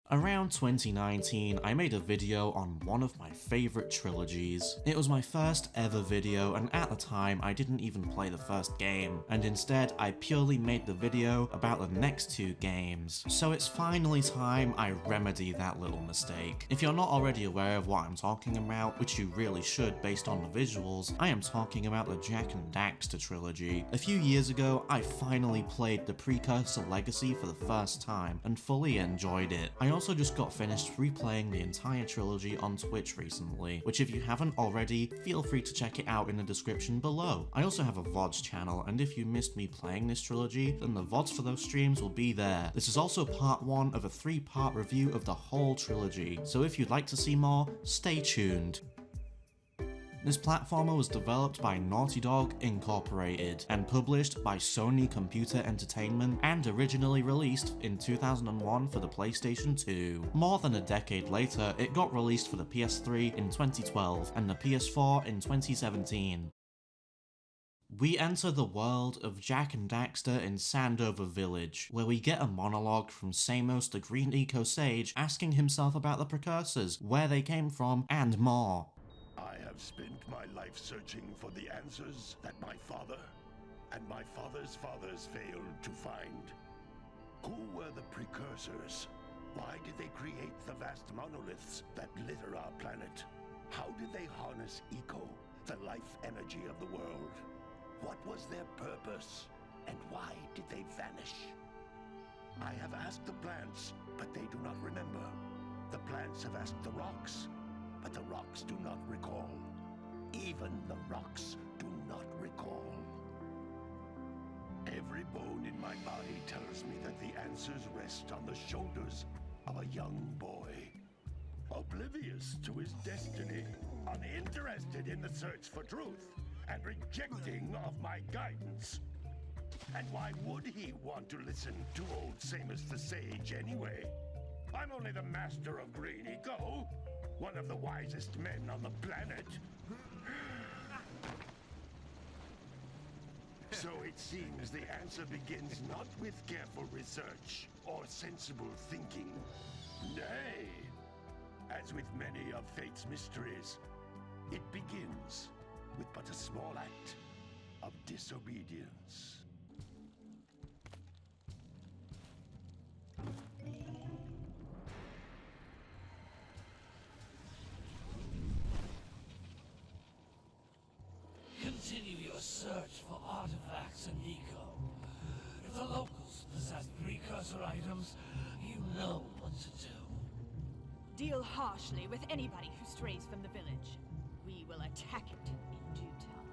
Around 2019, I made a video on one of my favourite trilogies. It was my first ever video, and at the time I didn't even play the first game, and instead I purely made the video about the next two games. So it's finally time I remedy that little mistake. If you're not already aware of what I'm talking about, which you really should based on the visuals, I am talking about the Jak and Daxter Trilogy. A few years ago, I finally played the Precursor Legacy for the first time, and fully enjoyed it. I also just got finished replaying the entire trilogy on Twitch recently, which if you haven't already, feel free to check it out in the description below. I also have a VODs channel, and if you missed me playing this trilogy, then the VODs for those streams will be there. This is also part 1 of a 3-part review of the whole trilogy, so if you'd like to see more, stay tuned. This platformer was developed by Naughty Dog Incorporated and published by Sony Computer Entertainment and originally released in 2001 for the PlayStation 2. More than a decade later, it got released for the PS3 in 2012 and the PS4 in 2017. We enter the world of Jak and Daxter in Sandover Village, where we get a monologue from Samos the Green Eco Sage asking himself about the precursors, where they came from, and more. I have spent my life searching for the answers that my father and my father's fathers failed to find. Who were the precursors? Why did they create the vast monoliths that litter our planet? How did they harness eco, the life energy of the world? What was their purpose, and why did they vanish? I have asked the plants, but they do not remember. The plants have asked the rocks, but the rocks do not recall. Even the rocks do not recall. Every bone in my body tells me that the answers rest on the shoulders of a young boy, oblivious to his destiny, uninterested in the search for truth, and rejecting of my guidance. And why would he want to listen to old Samos the Sage anyway? I'm only the master of Green Eco, one of the wisest men on the planet. So it seems the answer begins not with careful research or sensible thinking. Nay, as with many of fate's mysteries, it begins with but a small act of disobedience. Continue your search for artifacts and eco. If the locals possess precursor items, you know what to do. Deal harshly with anybody who strays from the village. We will attack it in due time.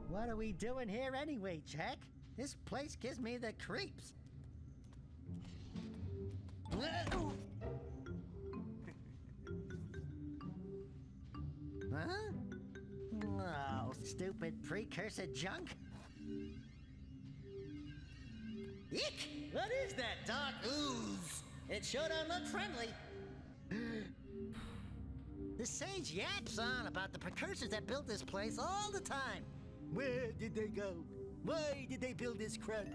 What are we doing here anyway, Jak? This place gives me the creeps. Huh? Oh, stupid precursor junk. Eek! What is that dark ooze? It sure don't look friendly. The sage yaps on about the precursors that built this place all the time. Where did they go? Why did they build this crud?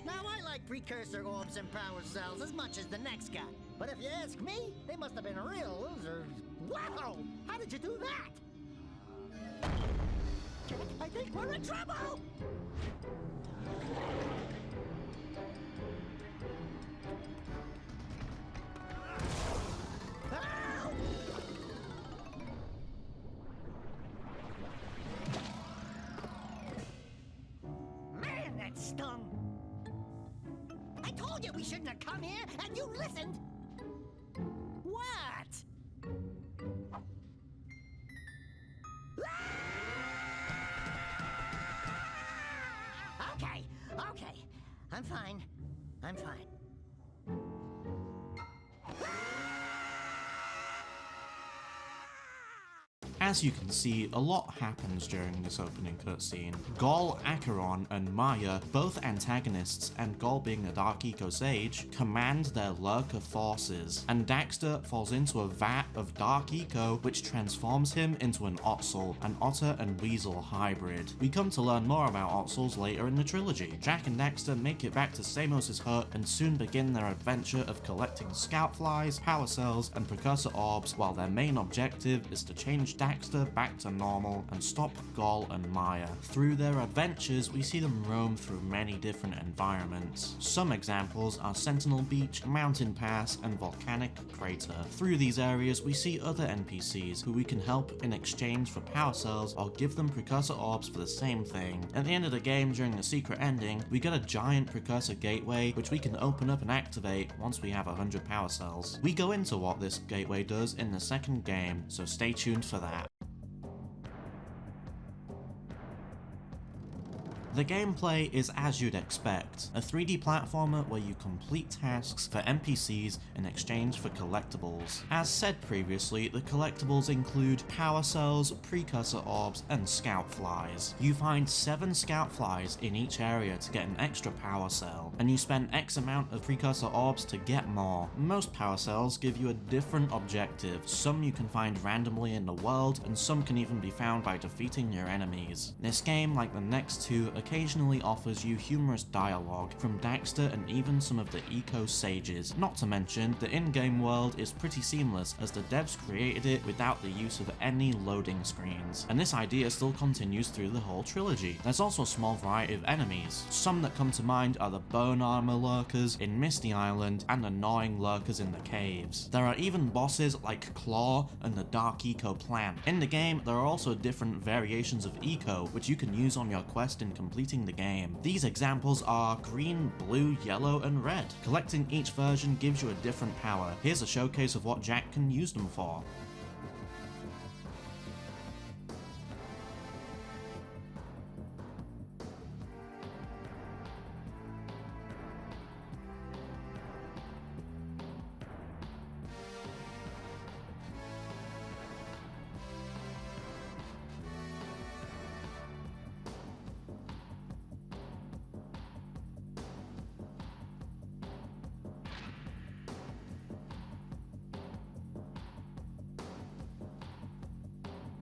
Now, I like precursor orbs and power cells as much as the next guy. But if you ask me, they must have been real losers. Wow! How did you do that? Jak, I think we're in trouble! Ow! Man, that stung! I told you we shouldn't have come here, and you listened! What? Okay. I'm fine. As you can see, a lot happens during this opening cutscene. Gol, Acheron, and Maya, both antagonists, and Gol being a Dark Eco Sage, command their lurker forces, and Daxter falls into a vat of Dark Eco which transforms him into an Ottsel, an otter and weasel hybrid. We come to learn more about Ottsels later in the trilogy. Jak and Daxter make it back to Samos' hut and soon begin their adventure of collecting scout flies, power cells, and precursor orbs, while their main objective is to change Daxter back to normal and stop Gol and Maya. Through their adventures, we see them roam through many different environments. Some examples are Sentinel Beach, Mountain Pass, and Volcanic Crater. Through these areas, we see other NPCs who we can help in exchange for power cells or give them precursor orbs for the same thing. At the end of the game, during the secret ending, we get a giant precursor gateway which we can open up and activate once we have 100 power cells. We go into what this gateway does in the second game, so stay tuned for that. The gameplay is as you'd expect, a 3D platformer where you complete tasks for NPCs in exchange for collectibles. As said previously, the collectibles include power cells, precursor orbs, and scout flies. You find 7 scout flies in each area to get an extra power cell, and you spend X amount of precursor orbs to get more. Most power cells give you a different objective. Some you can find randomly in the world, and some can even be found by defeating your enemies. This game, like the next two, occasionally offers you humorous dialogue from Daxter and even some of the Eco Sages. Not to mention, the in-game world is pretty seamless as the devs created it without the use of any loading screens, and this idea still continues through the whole trilogy. There's also a small variety of enemies. Some that come to mind are the bone armor lurkers in Misty Island and the gnawing lurkers in the caves. There are even bosses like Claw and the Dark Eco plant. In the game, there are also different variations of Eco which you can use on your quest in completing the game. These examples are green, blue, yellow, and red. Collecting each version gives you a different power. Here's a showcase of what Jak can use them for.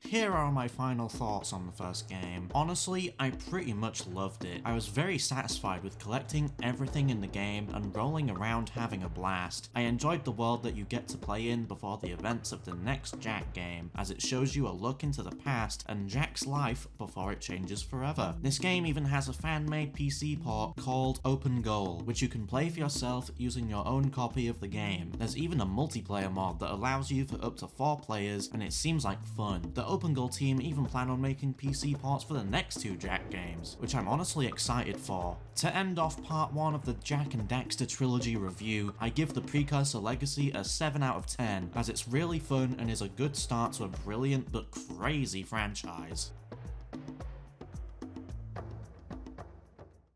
Here are my final thoughts on the first game. Honestly, I pretty much loved it. I was very satisfied with collecting everything in the game and rolling around having a blast. I enjoyed the world that you get to play in before the events of the next Jak game, as it shows you a look into the past and Jak's life before it changes forever. This game even has a fan-made PC port called Open Goal, which you can play for yourself using your own copy of the game. There's even a multiplayer mod that allows you for up to 4 players, and it seems like fun. The Open Goal team even plan on making PC ports for the next 2 Jak games, which I'm honestly excited for. To end off part 1 of the Jak and Daxter Trilogy review, I give the Precursor Legacy a 7 out of 10, as it's really fun and is a good start to a brilliant but crazy franchise.